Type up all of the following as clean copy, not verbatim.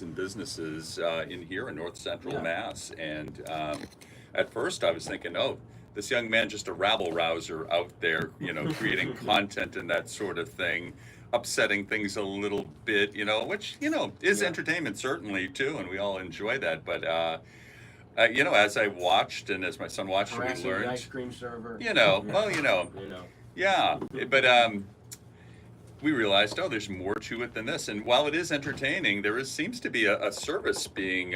and businesses in here in North Central Mass. And at first I was thinking, oh, this young man just a rabble rouser out there, creating content and that sort of thing, upsetting things a little bit, which, is Yeah. entertainment certainly too, and we all enjoy that. But, as I watched and as my son watched, we Harassing the learned, ice cream server. Yeah. well, You know. yeah, but we realized, oh, there's more to it than this. And while it is entertaining, seems to be a service being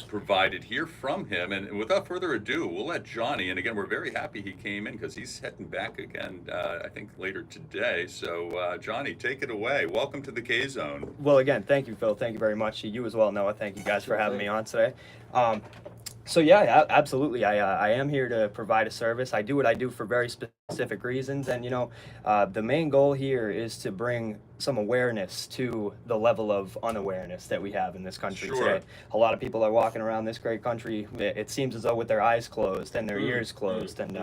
provided here from him. And without further ado, we'll let Johnny. And again, we're very happy he came in because he's heading back again. I think later today. So Johnny, take it away. Welcome to the K Zone. Well, again, thank you, Phil. Thank you very much. You as well, Noah. Thank you guys for having me on today. So yeah, absolutely. I am here to provide a service. I do what I do for very specific reasons, and the main goal here is to bring some awareness to the level of unawareness that we have in this country Sure. today. A lot of people are walking around this great country. It seems as though with their eyes closed and their ears closed, and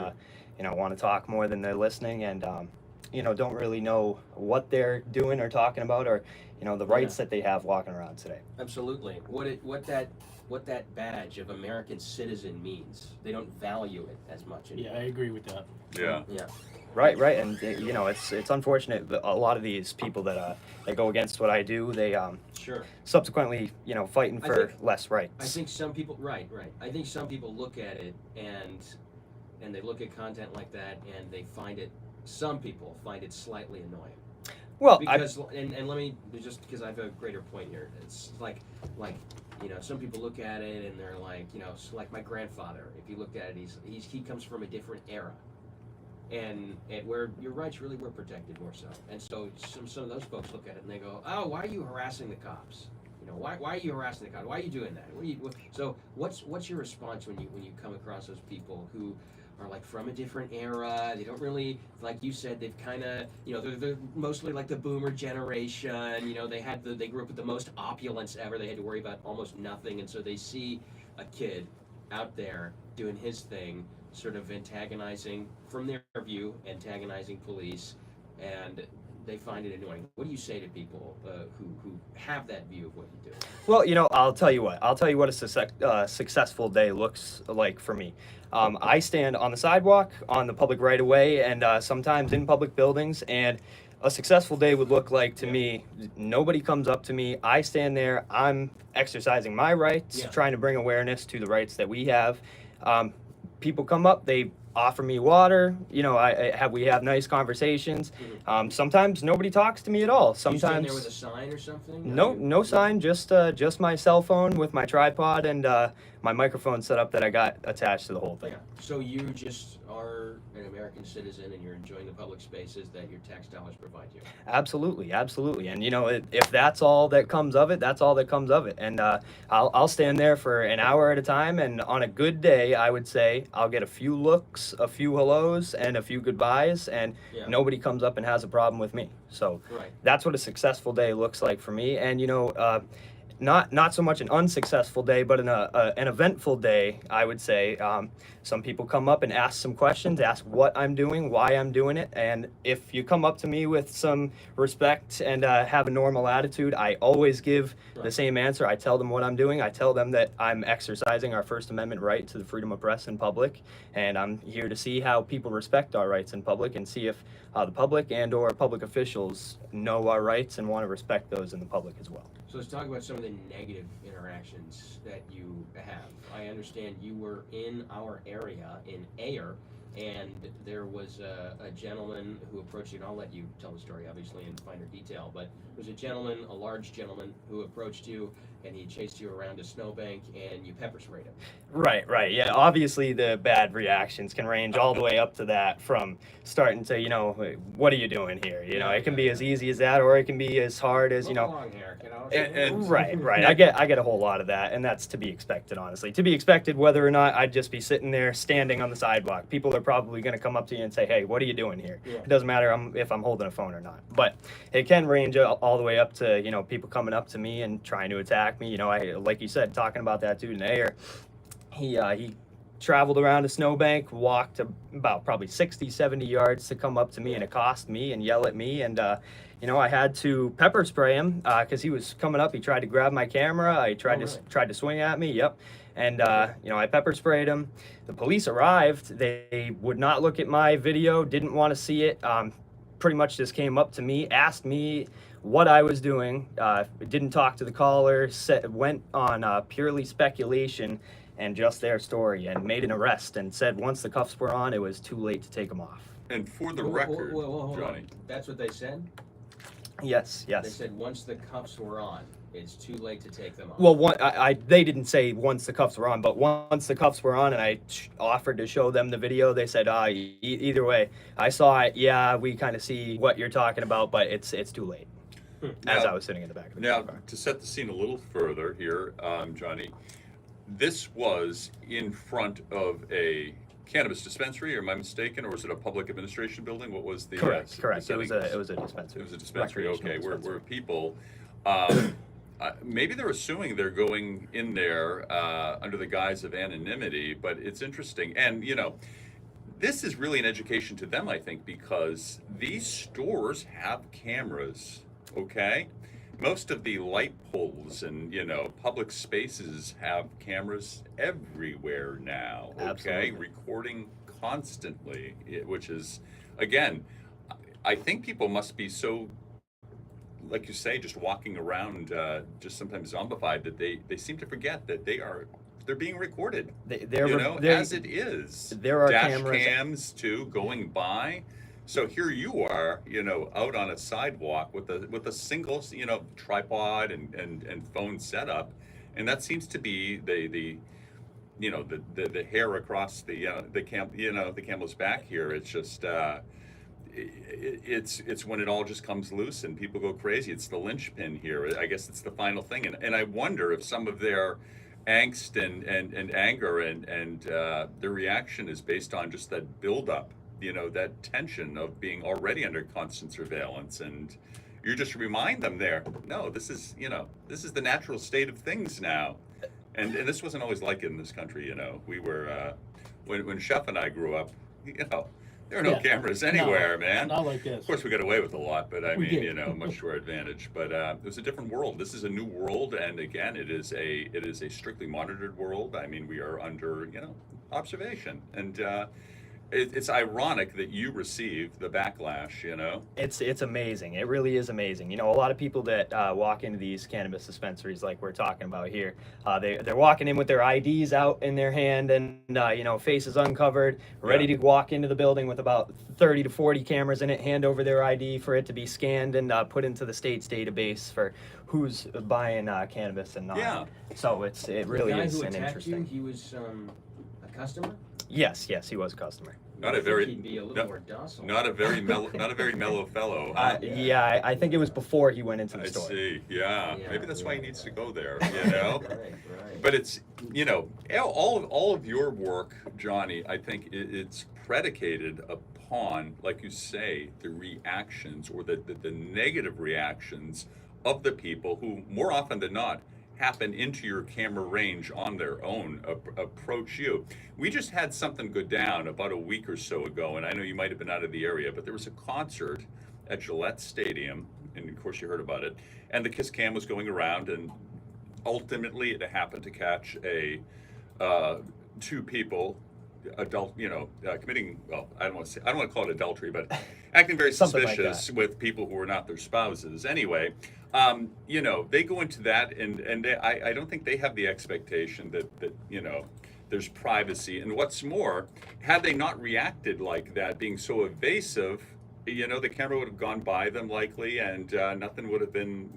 want to talk more than they're listening, and don't really know what they're doing or talking about, or the rights that they have walking around today. Absolutely. What that badge of American citizen means. They don't value it as much anymore. Yeah, I agree with that. Yeah. Yeah. Right, and it's unfortunate that a lot of these people that go against what I do, they Sure. subsequently fighting I for think- less I rights. think some people right. I think some people look at it and they look at content like that and some people find it slightly annoying. Well, Because and let me just because I have a greater point here. It's like some people look at it and they're like like my grandfather. If you looked at it, he comes from a different era, and where your rights really were protected more so. And so some of those folks look at it and they go, oh, why are you harassing the cops? Why are you harassing the cops? Why are you doing that? So what's your response when you come across those people who are like from a different era? They don't really, like you said, they've kind of, they're mostly like the boomer generation. They grew up with the most opulence ever. They had to worry about almost nothing, and so they see a kid out there doing his thing, sort of antagonizing, from their view, antagonizing police, and they find it annoying. What do you say to people who have that view of what you do? Well, I'll tell you what. I'll tell you what a successful day looks like for me. I stand on the sidewalk, on the public right of way, and sometimes in public buildings. And a successful day would look like to me, nobody comes up to me. I stand there. I'm exercising my rights, trying to bring awareness to the rights that we have. People come up, they offer me water. We have nice conversations. Sometimes nobody talks to me at all. You stand Sometimes there with a sign or something? no sign, just my cell phone with my tripod and my microphone set up that I got attached to the whole thing. Yeah. So you just are an American citizen and you're enjoying the public spaces that your tax dollars provide you. Absolutely. And if that's all that comes of it, that's all that comes of it. And I'll stand there for an hour at a time, and on a good day, I would say I'll get a few looks, a few hellos, and a few goodbyes, and nobody comes up and has a problem with me. So that's what a successful day looks like for me. And not so much an unsuccessful day, but an eventful day, I would say. Some people come up and ask some questions, ask what I'm doing, why I'm doing it. And if you come up to me with some respect and have a normal attitude, I always give the same answer. I tell them what I'm doing. I tell them that I'm exercising our First Amendment right to the freedom of press in public. And I'm here to see how people respect our rights in public, and see if the public and or public officials know our rights and want to respect those in the public as well. So let's talk about some of the negative interactions that you have. I understand you were in our area in Ayer, and there was a gentleman who approached you, and I'll let you tell the story, obviously, in finer detail, but there was a large gentleman, who approached you, and he chased you around a snowbank, and you pepper sprayed him. Right. Yeah, obviously the bad reactions can range all the way up to that, from starting to, what are you doing here? It can be as easy as that, or it can be as hard as, Long hair, Right. I get a whole lot of that, and that's to be expected, honestly. To be expected, whether or not I'd just be sitting there standing on the sidewalk. People are probably going to come up to you and say, hey, what are you doing here? Yeah. It doesn't matter if I'm holding a phone or not. But it can range all the way up to, people coming up to me and trying to attack me. Like you said, talking about that dude in Ayer, he traveled around a snowbank, walked about probably 60, 70 yards to come up to me and accost me and yell at me. And, you know, I had to pepper spray him because he was coming up. He tried to grab my camera. He tried tried to swing at me. Yep. And, you know, I pepper sprayed him. The police arrived. They would not look at my video, didn't want to see it. Pretty much just came up to me, asked me what I was doing, didn't talk to the caller, went on purely speculation and just their story, and made an arrest and said once the cuffs were on, it was too late to take them off. And for the record, hold Johnny. on. That's what they said? Yes, They yes. said once the cuffs were on, it's too late to take them off. Well, they didn't say once the cuffs were on, but once the cuffs were on and I offered to show them the video, they said, either way, I saw it. Yeah, we kind of see what you're talking about, but it's too late. As I was sitting in the back of the Now, car. to set the scene a little further here, Johnny, this was in front of a cannabis dispensary, or am I mistaken, or was it a public administration building? What was the Correct. It setting? was a dispensary. It was a dispensary. Okay, Recreational where dispensary. people maybe they're assuming they're going in there under the guise of anonymity, but it's interesting. And you know, this is really an education to them, I think, because these stores have cameras. Okay, most of the light poles and public spaces have cameras everywhere now. Okay, Absolutely. recording constantly, which is again, I think people must be so, like you say, just walking around, just sometimes zombified, that they seem to forget that they're being recorded. As it is. There are Dash cameras. cams too going by. So here you are, out on a sidewalk with a single, tripod and phone setup, and that seems to be the hair across the camel's back here. It's just. It's when it all just comes loose and people go crazy. It's the linchpin here. I guess it's the final thing, and I wonder if some of their angst and anger and their reaction is based on just that buildup, that tension of being already under constant surveillance, and you just remind them there, no, this is the natural state of things now, and this wasn't always like it in this country. We were when Chef and I grew up, there are no cameras anywhere, man. Not like this. Of course, we got away with a lot, but I We mean, did. much to our advantage. But it was a different world. This is a new world, and again, it is a strictly monitored world. I mean, we are under observation, and it's ironic that you receive the backlash. It's amazing. It really is amazing. A lot of people that walk into these cannabis dispensaries, like we're talking about here, they're walking in with their IDs out in their hand and faces uncovered, ready to walk into the building with about 30 to 40 cameras in it, hand over their ID for it to be scanned and put into the state's database for who's buying cannabis and not. Yeah. So it really the guy is who an attacked interesting. you, he was a customer. Yes, he was a customer. Not I a very- think he'd be a little more docile. Not a very mellow fellow. Huh? Yeah, I think it was before he went into the I store. see. Yeah. Yeah, Maybe that's why he yeah. needs to go there. Right. But it's all of your work, Johnny. I think it's predicated upon, like you say, the reactions or the negative reactions of the people who, more often than not, happen into your camera range on their own, approach you. We just had something go down about a week or so ago, and I know you might have been out of the area, but there was a concert at Gillette Stadium, and of course you heard about it, and the Kiss Cam was going around, and ultimately it happened to catch two people committing, well, I don't want to call it adultery, but acting very Something like suspicious with people who were not their spouses. Anyway, they go into that, and I don't think they have the expectation that there's privacy. And what's more, had they not reacted like that, being so evasive, the camera would have gone by them likely, and nothing would have been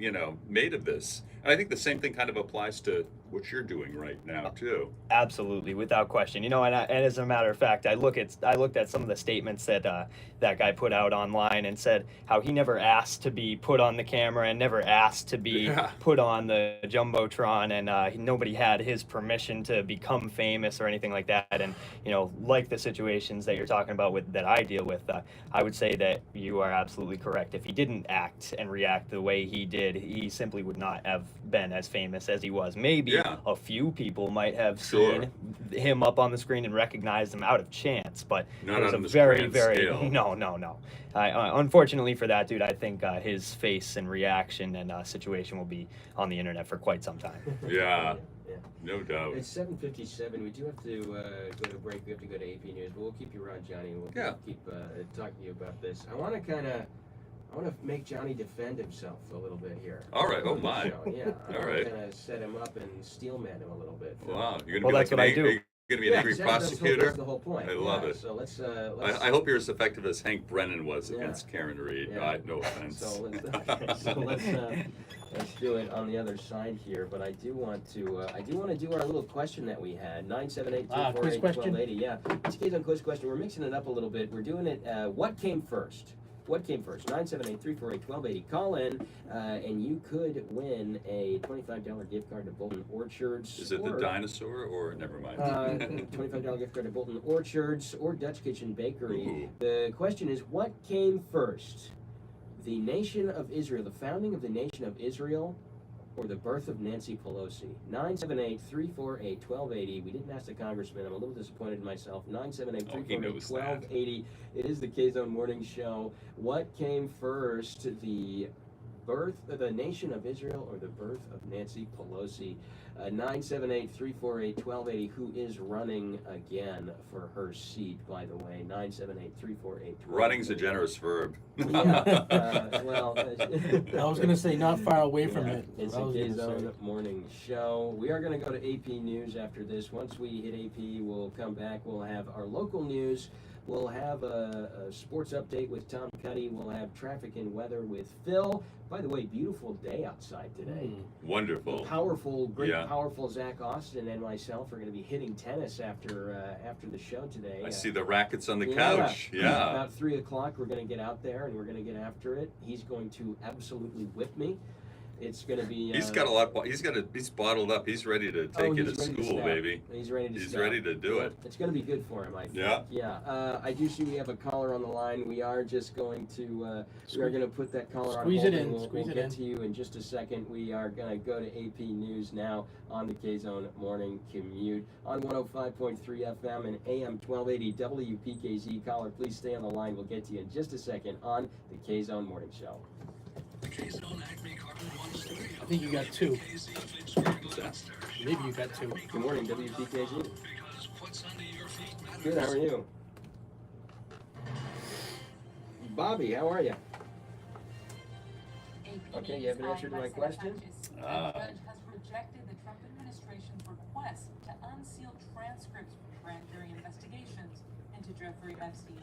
made of this. And I think the same thing kind of applies to what you're doing right now too. Absolutely, without question. And as a matter of fact, I looked at some of the statements that that guy put out online and said how he never asked to be put on the camera and never asked to be put on the jumbotron, and nobody had his permission to become famous or anything like that. And like the situations that you're talking about that I deal with, I would say that you are absolutely correct. If he didn't act and react the way he did, he simply would not have been as famous as he was. Maybe Yeah. a few people might have Sure. seen him up on the screen and recognized him out of chance, but Not it was on a this very, grand very scale. no. Unfortunately for that dude, I think his face and reaction and situation will be on the internet for quite some time. Yeah. Yeah. No doubt. It's 7:57. We do have to go to break. We have to go to AP News, but we'll keep you around, Johnny. We'll Yeah. keep talking to you about this. I want to make Johnny defend himself a little bit here. All right. Oh on the my. show. Yeah. I All want right. to kind of set him up and steelman him a little bit. Wow. You're gonna Well, be that's like what I are do. you gonna be an angry exactly. prosecutor? That's the whole point. I love it. So let's. I hope you're as effective as Hank Brennan was Yeah. against Karen Reed. Yeah. No offense. So let's do it on the other side here. But I do want to do our little question that we had 978-248-1280. Yeah, it's a on quiz question. We're mixing it up a little bit. We're doing it. What came first? What came first? 978-348-1280. Call in, and you could win a $25 gift card to Bolton Orchards. Is it the dinosaur or never mind? $25 gift card to Bolton Orchards or Dutch Kitchen Bakery. Ooh. The question is, what came first? The nation of Israel, the founding of the nation of Israel, or the birth of Nancy Pelosi? 978-348-1280. We didn't ask the congressman. I'm a little disappointed in myself. 978-348-1280. It is the K-Zone Morning Show. What came first, the birth of the nation of Israel or the birth of Nancy Pelosi? 978-348-1280. Who is running again for her seat, by the way? 978-348-1280. Running's a generous verb. Yeah, well, I was gonna say not far away from it. It's I a was gonna K-Zone say. Morning Show. We are going to go to AP News after this. Once we hit AP, we'll come back. We'll have our local news. We'll have a sports update with Tom Cuddy. We'll have traffic and weather with Phil. By the way, beautiful day outside today. Wonderful. Powerful Zach Austin and myself are going to be hitting tennis after the show today. I see the rackets on the Yeah. couch. Yeah. About 3 o'clock, we're going to get out there and we're going to get after it. He's going to absolutely whip me. It's going to be. He's got a lot. He's bottled up. He's ready to take you to he's ready to school, step. baby. He's ready to He's step. ready to do it. It's going to be good for him, I think. Yeah. Yeah. I do see we have a caller on the line. We are just going to put that caller on Squeeze hold. it in, And we'll squeeze it get in. to you in just a second. We are going to go to AP News now on the K-Zone Morning Commute on 105.3 FM and AM 1280 WPKZ. Caller, please stay on the line. We'll get to you in just a second on the K-Zone Morning Show. I think you got two. Maybe you got two. Good morning, WPKZ. Good, how are you? Bobby, how are you? Okay, you haven't answered my question? Ah. The judge has rejected the Trump administration's request to unseal transcripts from grand jury investigations into Jeffrey Epstein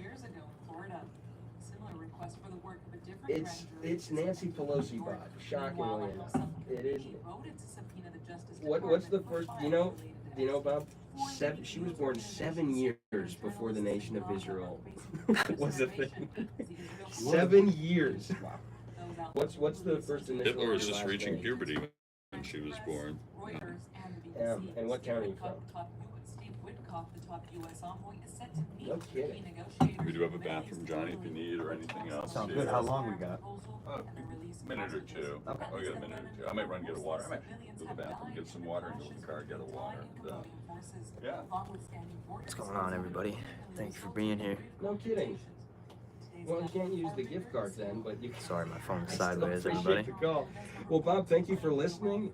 years ago in Florida. A similar request for the work of a different grand jury. It's Nancy Pelosi, Bob. Shockingly enough, it is. Voted to subpoena the Justice What's the Department first? for Do you know? files related to Do you know, Bob? Epstein. She was born 7 years before the nation of Israel was a thing. 7 years. Wow. What's the first initial? Hitler was of your just last reaching name? puberty when she was born. Reuters and the BBC. And what county are you from? Steve Witkoff, the top U.S. envoy, is set to meet No with kidding. key negotiators. We do have a bathroom, Johnny, if you need or anything else. Sounds good. How long we got? A minute or two. Okay. Oh, we got a minute or two. I might run and get a water. I might go to the bathroom, get some water, and go to the car, get a water. Yeah. What's going on, everybody? Thank you for being here. No kidding. Well, you can't use the gift card then, but you can. Sorry, my phone's I still sideways, appreciate everybody. the call. Well, Bob, thank you for listening.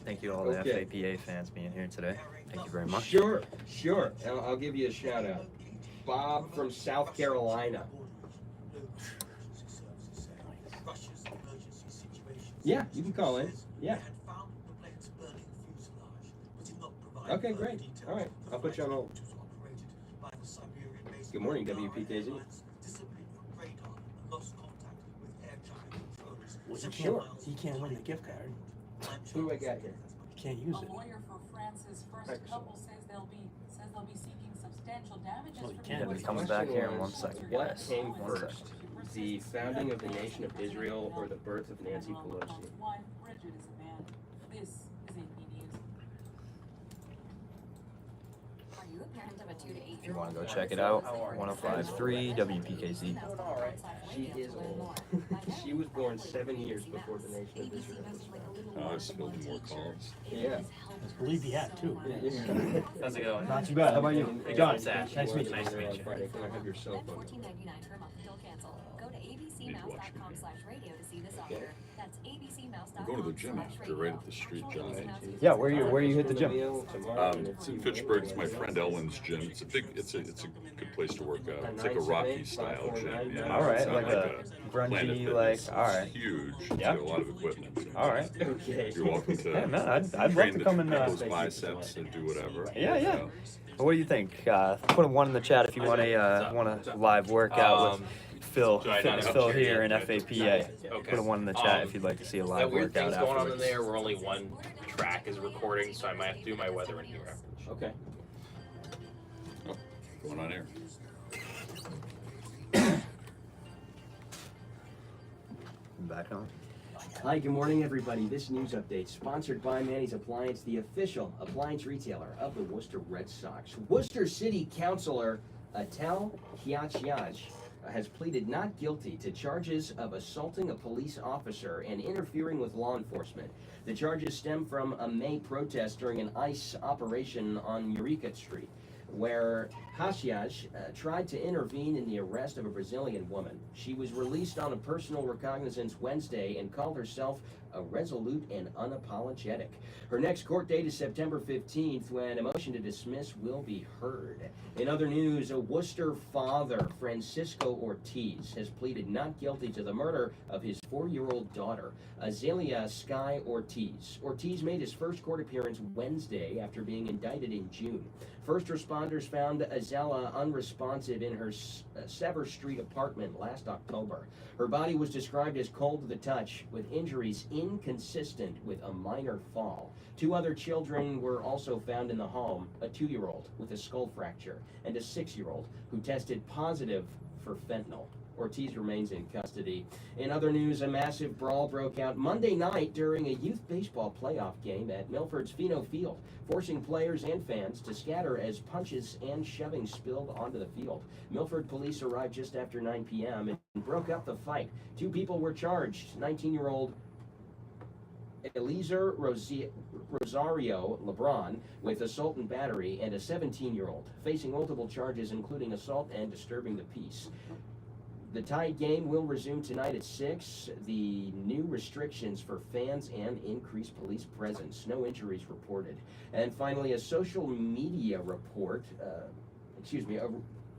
Thank you to all the Okay. FAPA fans being here today. Thank you very much. Sure. I'll give you a shout out. Bob from South Carolina. Yeah, you can call in. Yeah. Okay, great. All right, I'll put you on hold. Good morning, WPKZ. Sure. He can't win the gift card. Who do I got here? He can't use A it. lawyer for France's first couple says they'll be seeking substantial damages Well, you for can't. Yeah, the he comes back here in 1 What second, What guys. came 1 first? second. The founding of the nation of Israel or the birth of Nancy Pelosi? Wife, Bridget, is a man. This is AP News. If you want to go check it out, 105.3 WPKZ. She is old. She was born 7 years before the Nation of Israel was founded. I was fielding more calls. Yeah. I believe he had too. How's it going? Not too bad. How about you? John. Sash. Nice to meet you. Nice to meet you. Friday, can I have your cell phone? $14.99 per month until cancel. Go to Need to watch me. abcmouse.com/radio to see this offer. That's abcmouse.com. I'm going to the gym after, right at the street, John. Yeah, where you hit the gym? It's in Fitchburg. It's my friend Ellen's gym. It's a good place to work out. It's like a Rocky style gym. Yeah. All right, It's not like a Planet grungy, Fitness. like, all right. It's huge. Yeah. It's got a lot of equipment. All right. Okay. You're welcome to Yeah, man, I'd love train to come and. people's biceps and do whatever. Yeah, yeah. So, What do you think? Put a one in the chat if you want a live workout with Phil. Do I not Fitness have Phil to share here in yet? FAPA. Okay. Put a one in the chat if you'd like to see a live That weird workout thing's going on in afterwards. there where only one track is recording, so I might have to do my weather in here afterwards. Okay. going on here. Back on. Hi, good morning, everybody. This news update sponsored by Manny's Appliance, the official appliance retailer of the Worcester Red Sox. Worcester City Councilor Atal Hiachiaj has pleaded not guilty to charges of assaulting a police officer and interfering with law enforcement. The charges stem from a May protest during an ICE operation on Eureka Street, where Haciaj tried to intervene in the arrest of a Brazilian woman. She was released on a personal recognizance Wednesday and called herself a resolute and unapologetic. Her next court date is September 15th, when a motion to dismiss will be heard. In other news, a Worcester father, Francisco Ortiz, has pleaded not guilty to the murder of his 4-year-old daughter, Azalea Sky Ortiz. Ortiz made his first court appearance Wednesday after being indicted in June. First responders found Azala unresponsive in her Sever Street apartment last October. Her body was described as cold to the touch, with injuries inconsistent with a minor fall. 2 other children were also found in the home, a 2-year-old with a skull fracture and a 6-year-old who tested positive for fentanyl. Ortiz remains in custody. In other news, a massive brawl broke out Monday night during a youth baseball playoff game at Milford's Pheno Field, forcing players and fans to scatter as punches and shoving spilled onto the field. Milford police arrived just after 9 p.m. and broke up the fight. 2 people were charged. 19-year-old Eliezer Rosario LeBron with assault and battery, and a 17-year-old facing multiple charges including assault and disturbing the peace. The tied game will resume tonight at 6. The new restrictions for fans and increased police presence. No injuries reported. And finally, a social media report,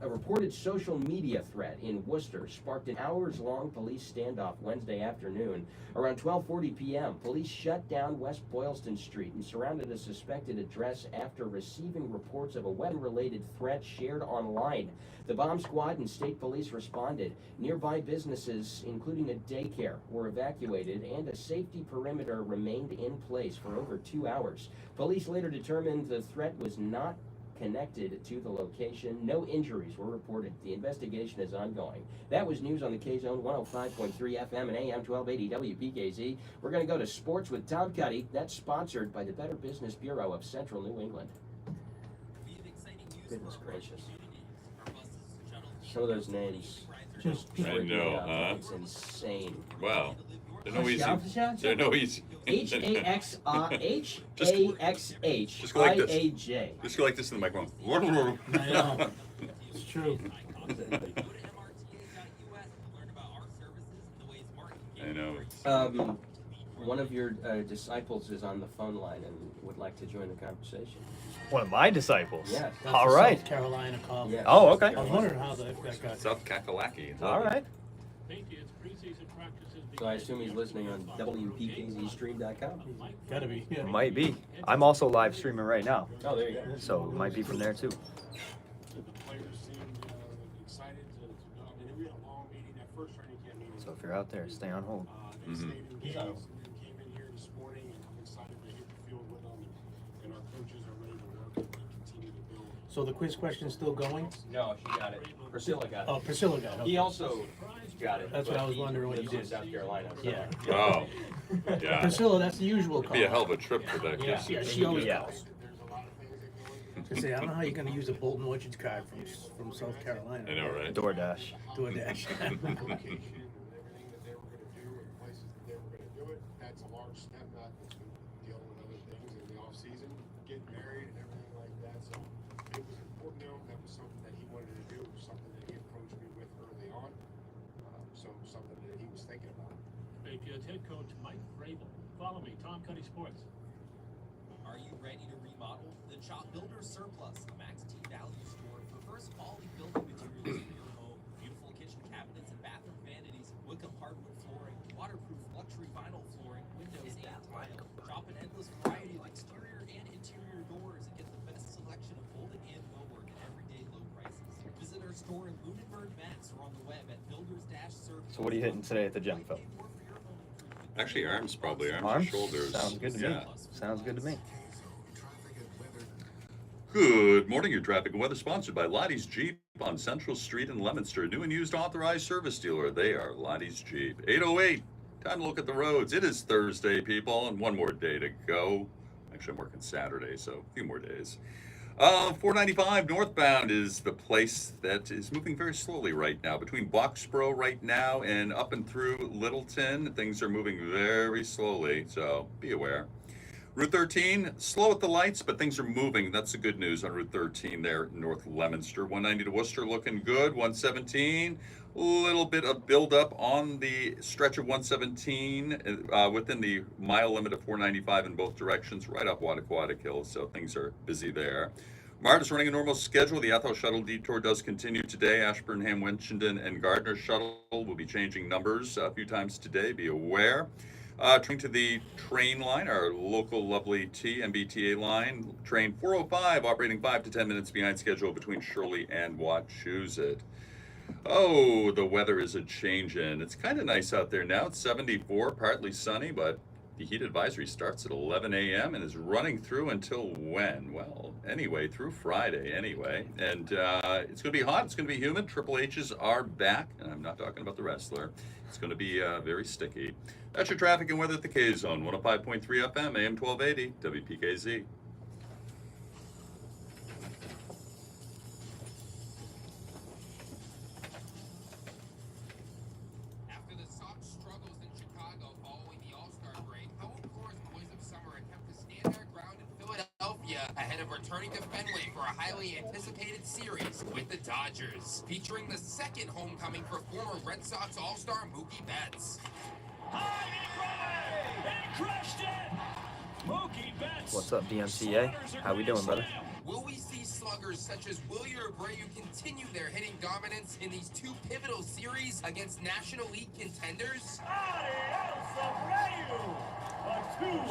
a reported social media threat in Worcester sparked an hours-long police standoff Wednesday afternoon. Around 12:40 p.m., police shut down West Boylston Street and surrounded a suspected address after receiving reports of a weapon-related threat shared online. The bomb squad and state police responded. Nearby businesses, including a daycare, were evacuated, and a safety perimeter remained in place for over 2 hours. Police later determined the threat was not connected to the location. No injuries were reported. The investigation is ongoing. That was news on the K-Zone 105.3 FM and AM 1280 WPKZ. We're going to go to sports with Tom Cuddy. That's sponsored by the Better Business Bureau of Central New England. Goodness gracious. Some of those names just I know, huh? It's insane. Wow. They're no easy. They're no easy. H-A-X-H-A-X-H-I-A-J. Just go like Just go like this in the microphone. I know. It's true. I know. One of your disciples is on the phone line and would like to join the conversation. One of my disciples. Yes. That's All the right. South Carolina call. Yes. Oh, okay. I was wondering how that got. South Kakalaki. All right. So I assume he's listening on WPKZstream.com. Gotta be. Yeah. Might be. I'm also live streaming right now, Oh, there you go. so it might be from there too. The players seemed excited to go. I mean, we had a long meeting, that first training camp meeting. So if you're out there, stay on hold. They stayed engaged Mhm. and then came in here this morning, and I'm excited to hit the field with them. And our coaches are ready to work and continue to build. So the quiz question's still going? No, she got it. Priscilla got it. Oh, Priscilla got it. He also got it. That's what but I was he wondering what he lives in did. South Carolina. so- Yeah. Oh. Yeah. Priscilla, that's the usual It'd call. be a hell of a trip for that. Yeah, kid. yeah, she always Yeah. calls. There's a lot of things that go into it. I say, I don't know how you're going to use a Bolton Orchards card from South Carolina. I know, right? DoorDash. DoorDash. Location and everything that they were going to do and places that they were going to do it. That's a large step back that's been dealing with other things in the off season, getting married and everything like that. So it was important to him. That was something that he wanted to do, something that he approached me with early on. Something that he was thinking about. Patriots head coach Mike Vrabel. Follow me, Tom Cuddy Sports. Are you ready to remodel? The Shop Builder Surplus, a Max T value store for first quality building materials for your home. Beautiful kitchen cabinets and bathroom vanities, Wickham hardwood flooring, waterproof luxury vinyl flooring, windows and tile. Shop an endless variety of exterior and interior doors and get the best selection of molded and millwork at everyday low prices. Visit our store in Lunenburg, Mass, or on the web at builders-surplus. So what are you hitting today at the gym, Phil? Actually, arms probably. Arms, Arms? and shoulders. Sounds good to me. Sounds good to me. Good morning, your traffic and weather sponsored by Lottie's Jeep on Central Street in Leominster. New and used authorized service dealer. They are Lottie's Jeep. 8:08. Time to look at the roads. It is Thursday, people, and one more day to go. Actually, I'm working Saturday, so a few more days. 495 northbound is the place that is moving very slowly right now. Between Boxborough right now and up and through Littleton, things are moving very slowly, so be aware. Route 13, slow at the lights, but things are moving. That's the good news on Route 13 there, North Leominster. 190 to Worcester looking good. 117, a little bit of buildup on the stretch of 117 within the mile limit of 495 in both directions, right up Wattaquatic Hill, so things are busy there. MART is running a normal schedule. The Ethel Shuttle detour does continue today. Ashburnham, Winchendon, and Gardner Shuttle will be changing numbers a few times today. Be aware. Turning to the train line, our local lovely MBTA line, train 405 operating 5 to 10 minutes behind schedule between Shirley and Wachusett. Oh, the weather is a changing. It's kind of nice out there now. It's 74, partly sunny, but the heat advisory starts at 11 a.m. and is running through until when? Well, anyway, through Friday anyway. And it's going to be hot. It's going to be humid. Triple H's are back, and I'm not talking about the wrestler. It's going to be very sticky. That's your traffic and weather at the K-Zone. 105.3 FM, AM 1280, WPKZ. After the Sox struggles in Chicago following the All-Star break, how will Coors Boys of Summer attempt to stand their ground in Philadelphia ahead of returning to Fenway for a highly anticipated series with the Dodgers, featuring the second homecoming for former Red Sox All-Star Mookie Betts. What's up, DMCA? How we doing, brother? Will we see sluggers such as Wilyer Abreu continue their hitting dominance in these two pivotal series against National League contenders?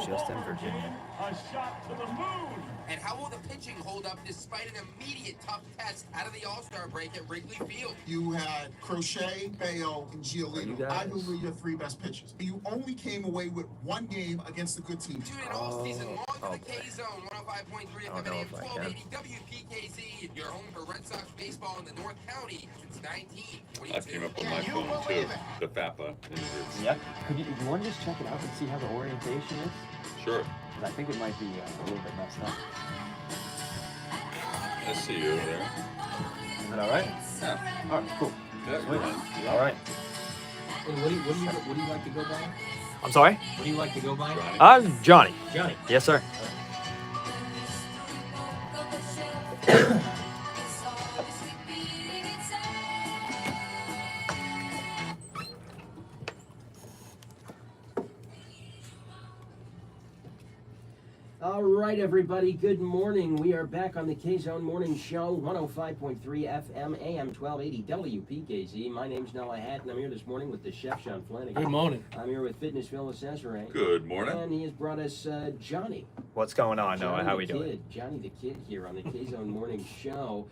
Just in Virginia. A shot to the moon. And how will the pitching hold up despite an immediate tough test out of the All-Star break at Wrigley Field? You had Crochet, Bayo, and Giolito. Arguably your three best pitchers. You only came away with one game against a good team. Tune in all season long to the K-Zone, 105.3 FM and AM 1280 WPKZ, your home for Red Sox baseball in the North County since 1922. I came up with my phone too, the Fapa. Yeah. Could you want to just check it out and see how the orientation is? Sure. I think it might be a little bit messed up. I see you over there. Is that all right? Yeah. All right, cool. Yeah, Sweet. All right. And what do you like to go by? I'm sorry? What do you like to go by? Johnny. Johnny. Yes, sir. All right, everybody. Good morning. We are back on the K-Zone Morning Show, 105.3 FM, AM 1280, WPKZ. My name's Noah Hatton. I'm here this morning with the chef, Sean Flanagan. Good morning. I'm here with Fitness Phil Cesare. Good morning. And he has brought us Johnny. What's going on, Noah? Johnny How the we doing? Kid. Johnny the Kid here on the K-Zone Morning Show.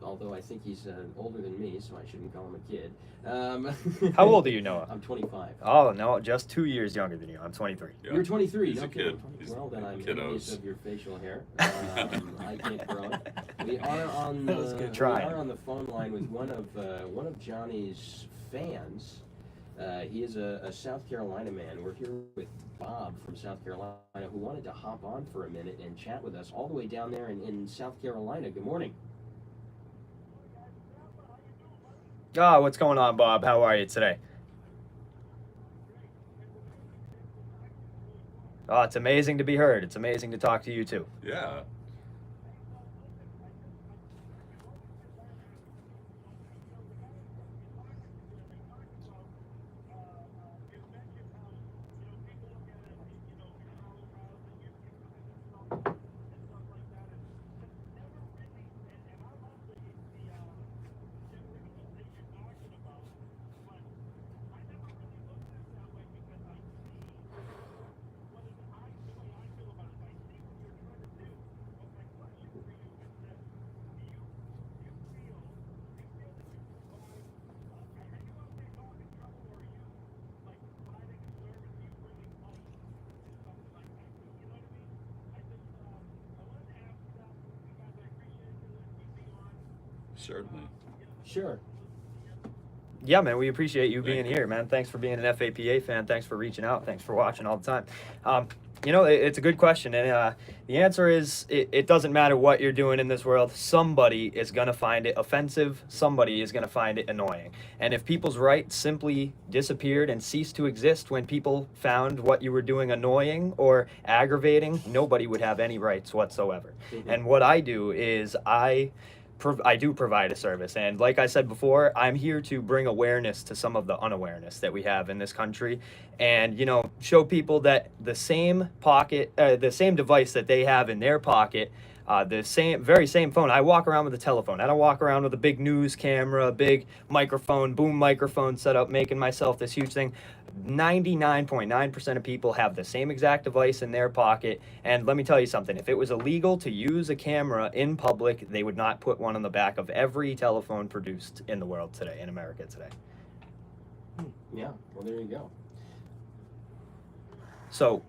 Although I think he's older than me, so I shouldn't call him a kid. How old are you, Noah? I'm 25. Oh, no, just 2 years younger than you. I'm 23. Yeah. You're 23. He's a Okay. kid. He's Well, then I'm kiddos. envious of your facial hair. I can't grow it. We are on That was the good try. we are on the phone line with one of Johnny's fans. He is a South Carolina man. We're here with Bob from South Carolina, who wanted to hop on for a minute and chat with us all the way down there in South Carolina. Good morning. Ah, what's going on, Bob? How are you today? Oh, it's amazing to be heard. It's amazing to talk to you too. Yeah. Certainly. Sure. Yeah, man, we appreciate you Thank being you. here, man. Thanks for being an FAPA fan. Thanks for reaching out. Thanks for watching all the time. It's a good question, and the answer is it doesn't matter what you're doing in this world. Somebody is going to find it offensive. Somebody is going to find it annoying. And if people's rights simply disappeared and ceased to exist when people found what you were doing annoying or aggravating, nobody would have any rights whatsoever. Mhm. And what I do is I do provide a service, and like I said before, I'm here to bring awareness to some of the unawareness that we have in this country, and show people that the same device that they have in their pocket, very same phone. I walk around with a telephone. I don't walk around with a big news camera, big microphone, boom microphone set up, making myself this huge thing. 99.9% of people have the same exact device in their pocket. And let me tell you something, if it was illegal to use a camera in public, they would not put one on the back of every telephone produced in the world today, in America today. Yeah, well, there you go. So,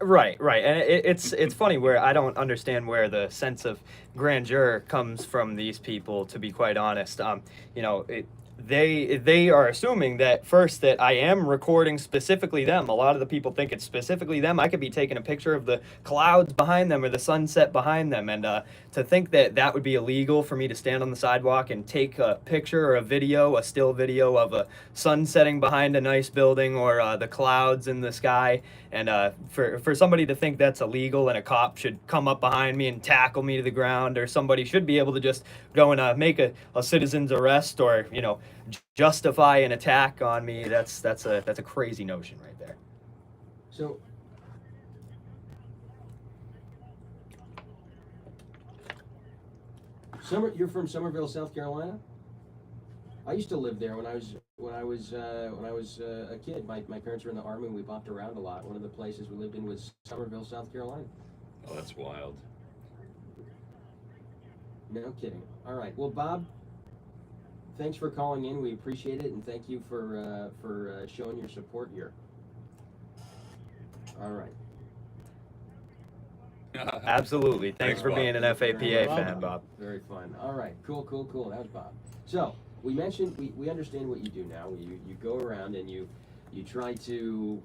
right, and it's funny where I don't understand where the sense of grandeur comes from these people. To be quite honest, they are assuming that first that I am recording specifically them. A lot of the people think it's specifically them. I could be taking a picture of the clouds behind them or the sunset behind them, and to think that that would be illegal for me to stand on the sidewalk and take a picture or a still video of a sun setting behind a nice building or the clouds in the sky, and for somebody to think that's illegal and a cop should come up behind me and tackle me to the ground, or somebody should be able to just go and make a citizen's arrest or justify an attack on me, that's a crazy notion right there. So, you're from Somerville, South Carolina? I used to live there when I was a kid. My parents were in the Army and we bopped around a lot. One of the places we lived in was Somerville, South Carolina. Oh, that's wild. No kidding. All right. Well, Bob, thanks for calling in. We appreciate it, and thank you for showing your support here. All right. Absolutely. Thanks for Bob. being an FAPA fan, Bob. Very fun. All right. Cool. That was Bob. So we mentioned we understand what you do now. You go around and you try to.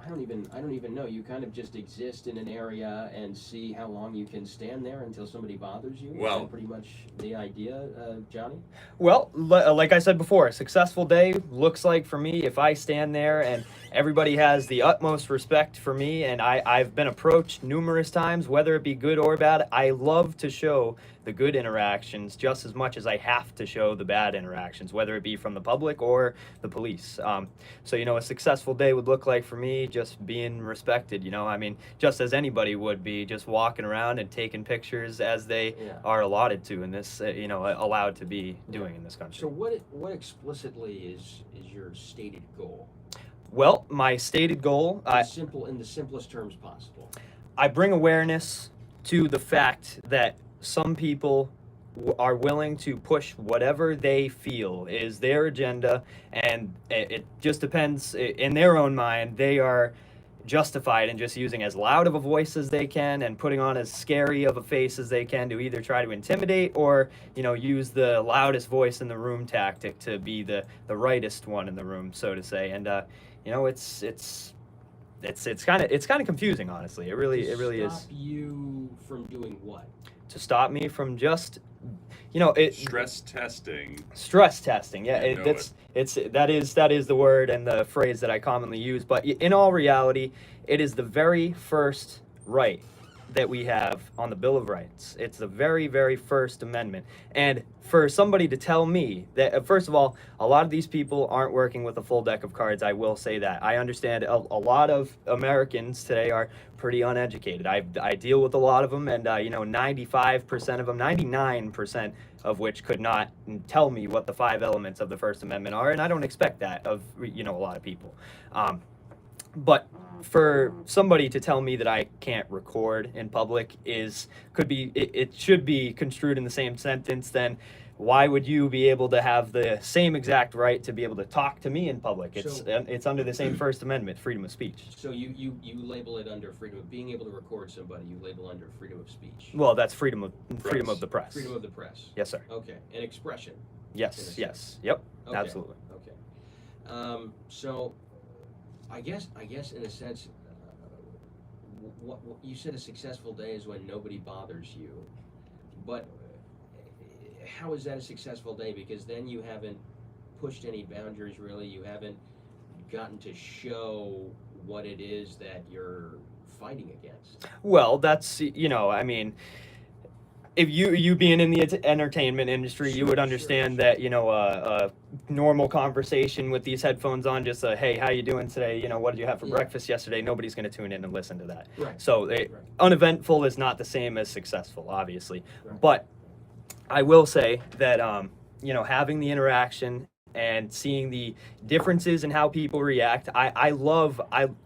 I don't even know. You kind of just exist in an area and see how long you can stand there until somebody bothers you. Well, is that pretty much the idea, Johnny? Well, like I said before, a successful day looks like for me if I stand there and everybody has the utmost respect for me, and I've been approached numerous times, whether it be good or bad. I love to show the good interactions just as much as I have to show the bad interactions, whether it be from the public or the police. So, a successful day would look like for me just being respected, I mean, just as anybody would be, just walking around and taking pictures as they are allotted to in this, allowed to be doing in this country. So what explicitly is your stated goal? Well, my stated goal, In the simplest terms possible. I bring awareness to the fact that some people are willing to push whatever they feel is their agenda, and it just depends in their own mind. They are justified in just using as loud of a voice as they can and putting on as scary of a face as they can to either try to intimidate or, you know, use the loudest voice in the room tactic to be the rightest one in the room, so to say. And you know, it's kind of confusing, honestly. It really is. Stop you from doing what? To stop me from just, you know, Stress testing. Stress testing, yeah, I know that is the word and the phrase that I commonly use. But in all reality, it is the very first right that we have on the Bill of Rights. It's the very, very First Amendment. And for somebody to tell me that, first of all, a lot of these people aren't working with a full deck of cards. I will say that. I understand a lot of Americans today are pretty uneducated. I deal with a lot of them, and you know, 95% of them, 99% of which could not tell me what the 5 elements of the First Amendment are, and I don't expect that of, you know, a lot of people. But for somebody to tell me that I can't record in public it should be construed in the same sentence. Then why would you be able to have the same exact right to be able to talk to me in public? It's under the same First Amendment, freedom of speech. So you label it under freedom of being able to record somebody. You label under freedom of speech. Well, that's freedom of the press. Freedom of the press. Yes, sir. Okay, and expression. Yes. Yep. Okay. Absolutely. Okay. So, I guess in a sense, what you said a successful day is when nobody bothers you, but how is that a successful day? Because then you haven't pushed any boundaries, really. You haven't gotten to show what it is that you're fighting against. Well, that's, you know, I mean, if you being in the entertainment industry, you would understand that, you know, a normal conversation with these headphones on, just hey, how you doing today? You know, what did you have for breakfast yesterday? Nobody's going to tune in and listen to that. Right. So uneventful is not the same as successful, obviously. Right. But I will say that, you know, having the interaction and seeing the differences in how people react, I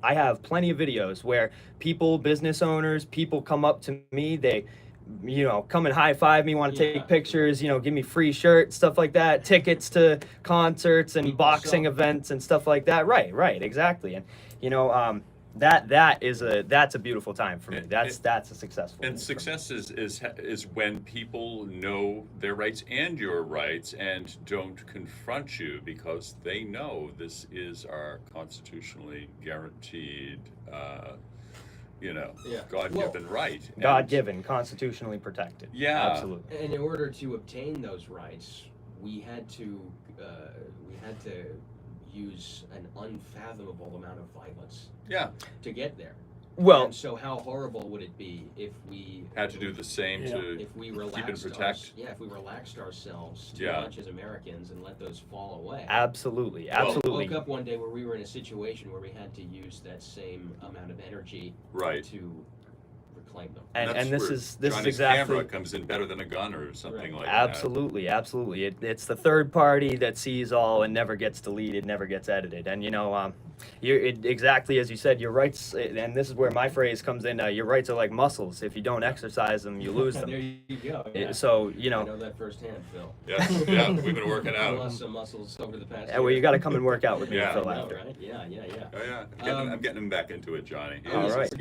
have plenty of videos where business owners, people come up to me, they, you know, come and high five me, want to take pictures, you know, give me free shirts, stuff like that, tickets to concerts and boxing events and stuff like that. Right, exactly. And, you know, that's a beautiful time for me. That's a successful. And success is when people know their rights and your rights and don't confront you because they know this is our constitutionally guaranteed, you know, God-given right. God-given, constitutionally protected. Yeah, absolutely. And in order to obtain those rights, we had to use an unfathomable amount of violence. Yeah. To get there. Well, and so how horrible would it be if we had to do the same to if we keep and protect? If we relaxed ourselves too much as Americans and let those fall away. Absolutely. We woke up one day where we were in a situation where we had to use that same amount of energy to reclaim them. And this is exactly camera comes in better than a gun or something like that. Absolutely. It's the third party that sees all and never gets deleted, never gets edited. And you know, exactly as you said, your rights, and this is where my phrase comes in. Your rights are like muscles. If you don't exercise them, you lose them. There you go. Yeah. So you know. I know that firsthand, Phil. Yes, yeah, we've been working out. I lost some muscles over the past. Well, you got to come and work out with me, Phil. Right? Yeah. Oh yeah. I'm getting him back into it, Johnny. All right.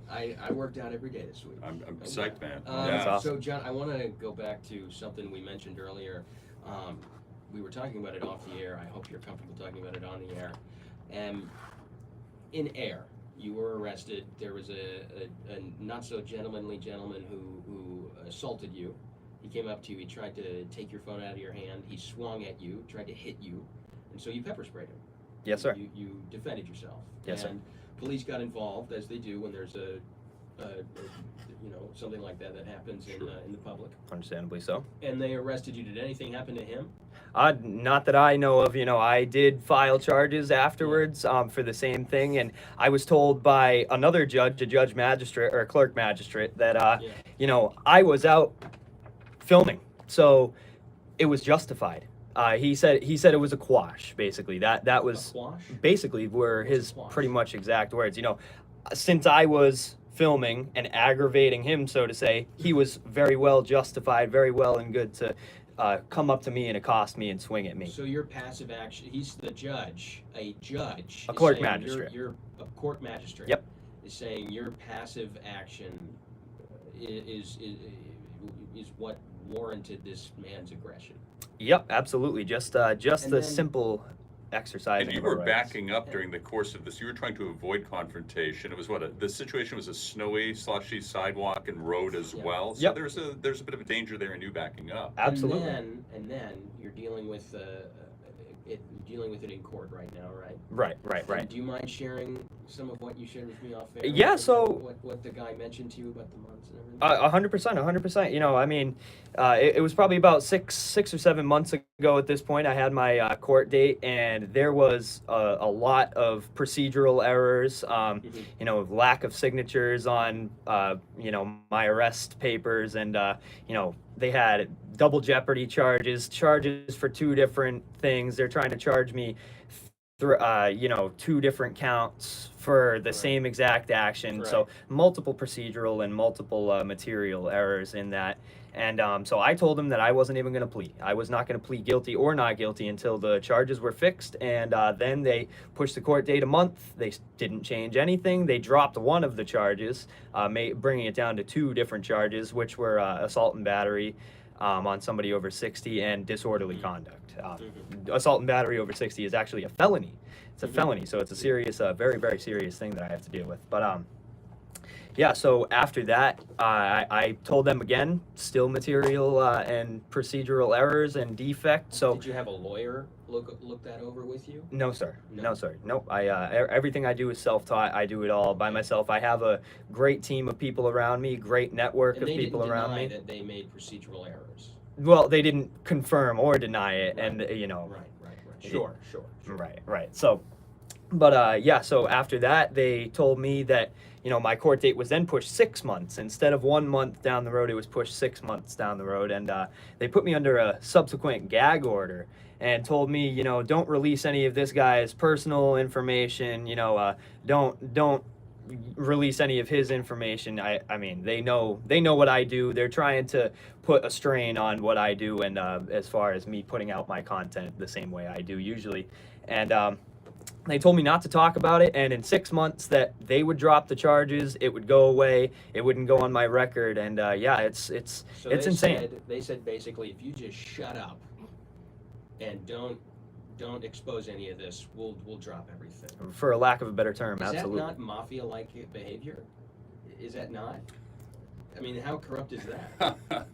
I worked out every day this week. I'm psyched, man. That's awesome. So, John, I want to go back to something we mentioned earlier. We were talking about it off the air. I hope you're comfortable talking about it on the air. In air, you were arrested. There was a not so gentlemanly gentleman who assaulted you. He came up to you. He tried to take your phone out of your hand. He swung at you, tried to hit you, and so you pepper sprayed him. Yes, sir. You defended yourself. Yes, sir. And police got involved, as they do when there's you know, something like that happens in the public. Understandably so. And they arrested you. Did anything happen to him? Not that I know of. You know, I did file charges afterwards for the same thing, and I was told by another judge, a judge magistrate or a clerk magistrate, that you know, I was out filming, so it was justified. He said it was a quash, basically. That was basically were his pretty much exact words. You know, since I was filming and aggravating him, so to say, he was very well justified, very well and good to come up to me and accost me and swing at me. So your passive action, he's the judge, a judge. A is court saying magistrate. You're a court magistrate. Yep. Is saying your passive action is what warranted this man's aggression. Yep, absolutely. Just the then- simple exercise. And you were backing up during the course of this. You were trying to avoid confrontation. It was the situation was a snowy, slushy sidewalk and road as well. So Yep. there's a bit of a danger there in you backing up. Absolutely. And then you're dealing with it in court right now, right? Right. Do you mind sharing some of what you shared with me off air? Yeah, so- what the guy mentioned to you about the months and everything? 100%. You know, I mean, it was probably about six or 7 months ago at this point. I had my court date, and there was a lot of procedural errors. You know, lack of signatures on you know, my arrest papers, and you know, they had double jeopardy charges for 2 different things. They're trying to charge me you know, 2 different counts for the same exact action. Right. So multiple procedural and multiple material errors in that. And so I told him that I wasn't even going to plead. I was not going to plead guilty or not guilty until the charges were fixed. And then they pushed the court date a month. They didn't change anything. They dropped one of the charges, bringing it down to 2 different charges, which were assault and battery on somebody over 60 and disorderly conduct. Assault and battery over 60 is actually a felony. It's a felony, so it's a serious, very, very serious thing that I have to deal with. But yeah, so after that, I told them again, still material and procedural errors and defects. So Did you have a lawyer look that over with you? no, sir. No. No, sir. Nope. Everything I do is self-taught. I do it all by myself. I have a great team of people around me, great network And of they people didn't around deny me. that they made procedural errors. Well, they didn't confirm or deny it, Right. and you know. Right. Sure. Right. So, but yeah. So after that, they told me that, you know, my court date was then pushed 6 months instead of 1 month down the road. It was pushed 6 months down the road, and they put me under a subsequent gag order and told me, you know, don't release any of this guy's personal information. You know, don't release any of his information. I mean, they know what I do. They're trying to put a strain on what I do, and as far as me putting out my content the same way I do usually. And they told me not to talk about it, and in 6 months that they would drop the charges, it would go away, it wouldn't go on my record, and yeah, it's So it's they insane. They said basically, if you just shut up and don't expose any of this, we'll drop everything. For a lack of a better term, Is absolutely. that not mafia-like behavior? Is that not? I mean, how corrupt is that?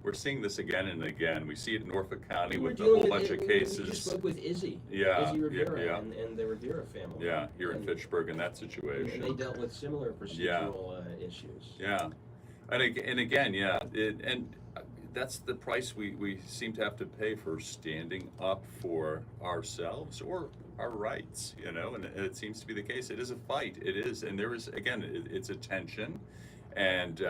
We're seeing this again and again. We see it in Norfolk County We were with a dealing whole with bunch of it- cases. We just spoke with Izzy. Yeah, Izzy Rivera yeah. And the Rivera family. Yeah, here in And- Fitchburg in that And situation. they dealt with similar procedural issues. Yeah, and again, yeah, and that's the price we seem to have to pay for standing up for ourselves or our rights, you know, and it seems to be the case. It is a fight. It is, and there is, again, it's a tension, and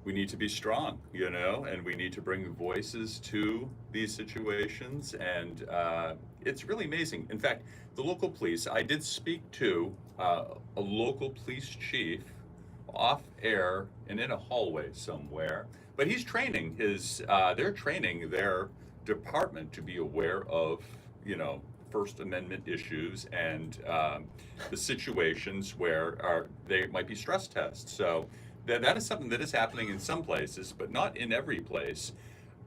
we need to be strong, you know, and we need to bring voices to these situations, and it's really amazing. In fact, the local police, I did speak to a local police chief off air and in a hallway somewhere, but he's training they're training their department to be aware of, you know, First Amendment issues and the situations where they might be stress tests. So that is something that is happening in some places, but not in every place.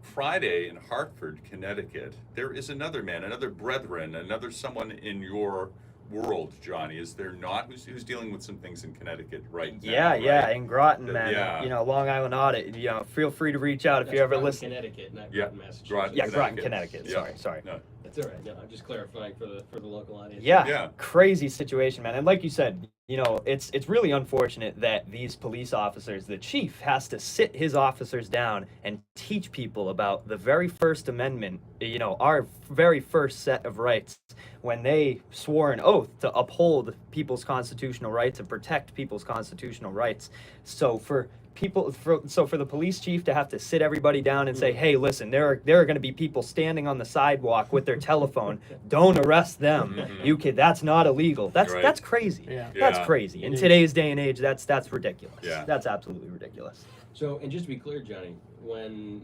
Friday in Hartford, Connecticut, there is another man, another brethren, another someone in your world, Johnny, is there not? Who's dealing with some things in Connecticut right now? Yeah, right? in Groton, man. Yeah. You know, Long Island Audit. You know, feel free to reach out if That's you ever Groton, listen. Connecticut, not Yeah, Groton, Massachusetts. Groton, Yeah, Groton, Connecticut. Connecticut. Sorry. No. That's all right. No, I'm just clarifying for the local audience. Yeah, Yeah. crazy situation, man. And like you said, you know, it's really unfortunate that these police officers, the chief has to sit his officers down and teach people about the very First Amendment, you know, our very first set of rights, when they swore an oath to uphold people's constitutional rights and protect people's constitutional rights. So for for the police chief to have to sit everybody down and say, hey, listen, there are going to be people standing on the sidewalk with their telephone. Don't arrest them. You kid, that's not illegal. That's crazy. Yeah. That's crazy. In today's day and age, that's ridiculous. Yeah. That's absolutely ridiculous. So, and just to be clear, Johnny, when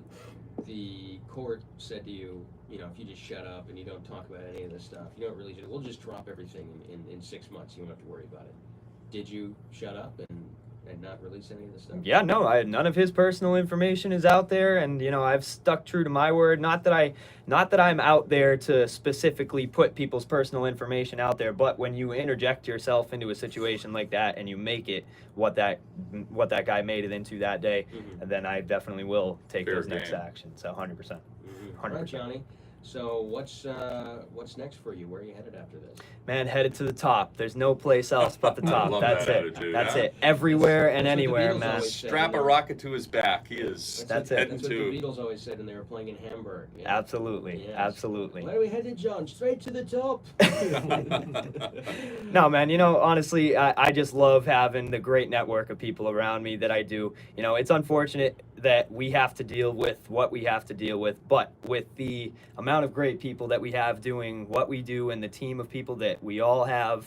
the court said to you, if you just shut up and you don't talk about any of this stuff, you don't really do, we'll just drop everything in 6 months. You don't have to worry about it. Did you shut up and not release any of this stuff? Yeah, no, none of his personal information is out there, and I've stuck true to my word. Not that I'm out there to specifically put people's personal information out there, but when you interject yourself into a situation like that and you make it what that guy made it into that day, then I definitely will take Fair those next game. actions. So 100%. All right, Johnny. So what's next for you? Where are you headed after this? Man, headed to the top. There's no place else but the I top. love That's that it. attitude, That's huh? it. Everywhere and That's what the anywhere, Beatles man. always said. Strap a rocket to his back. He is That's it. heading That's what to. the Beatles always said when they were playing in Hamburg. Yeah. Absolutely. Yes. Absolutely. Where are we headed, John? Straight to the top. No, man, honestly, I just love having the great network of people around me that I do. It's unfortunate that we have to deal with what we have to deal with, but with the amount of great people that we have doing what we do and the team of people that we all have,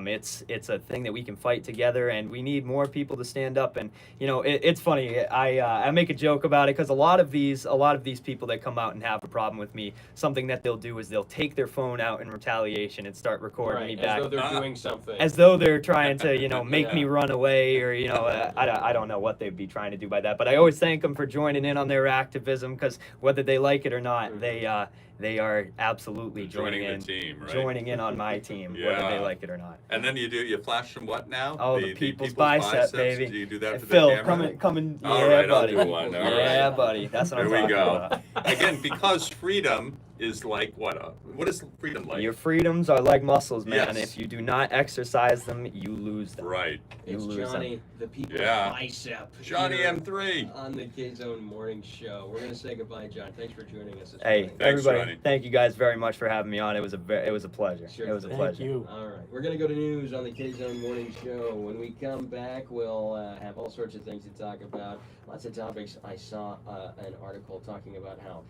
it's a thing that we can fight together, and we need more people to stand up. And it's funny. I make a joke about it because a lot of these people that come out and have a problem with me, something that they'll do is they'll take their phone out in retaliation and start recording me back, as though they're doing something. as though they're trying to make me run away, or I don't know what they'd be trying to do by that. But I always thank them for joining in on their activism, because whether they like it or not, they are absolutely Joining joining the team, right? joining in on my team, whether they Yeah. like it or not. And then you flash them what now? Oh, the people's bicep, baby. Do you do that Hey, for the Phil, camera? come and All yeah, right, buddy. I'll do one. All Yeah, right. buddy. That's what There I'm we talking go. about. Again, because freedom is like what is freedom like? Your freedoms are like muscles, man. Yes. If you do not exercise them, you lose them. Right. You It's lose Johnny, them. the people's Yeah. bicep. Johnny here M3. on the K-Zone Morning Show. We're gonna say goodbye, John. Thanks for joining us this Hey, morning. Thanks, everybody! Johnny. Thank you guys very much for having me on. It was a pleasure. Sure It was a thing. pleasure. You. All right, we're gonna go to news on the K-Zone Morning Show. When we come back, we'll have all sorts of things to talk about. Lots of topics. I saw an article talking about how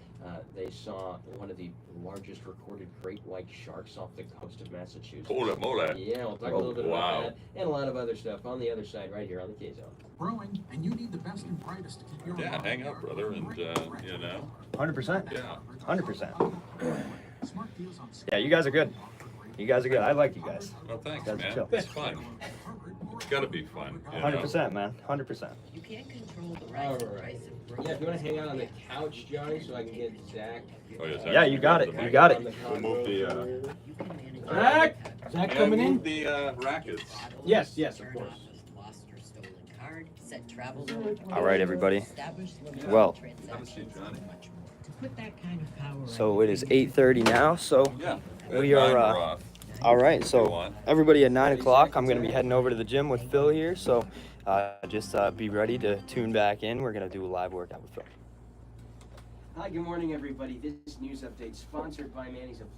they saw one of the largest recorded great white sharks off the coast of Massachusetts. Hola mole. Yeah, we'll talk a Oh, little bit wow. about that and a lot of other stuff on the other side right here on the K-Zone. Growing, and you need the best and brightest to keep your Yeah, hang out, brother, and 100%. yeah. 100%. Smart deals on Yeah, you guys are good. You guys are good. I like you guys. Well, thanks, That's man. chill. It's fun. It's got to be fun. 100%, man. 100%. You can't control the All rise and right. price of Yeah, if you want to hang out on the couch, Johnny, so I can get Zach. Oh, yeah, Zach, Yeah, you got it. You got it. We'll move the. You can manage Zach! Zach Yeah, coming in? move the rackets. Yes, yes, of Turn course. off a lost or stolen card, set travel All right, everybody. establish limits Well, on Have a seat, transactions, Johnny. and much more. To put that kind of power on So your it is fingertips, 8:30 now. So Yeah. We At are, 9 we're uh, off. all right. Go So on. everybody at 9 o'clock, I'm gonna be heading over to the gym with Phil here. So just be ready to tune back in. We're gonna do a live workout with Phil. Hi, good morning, everybody. This news update sponsored by Manny's Appliance.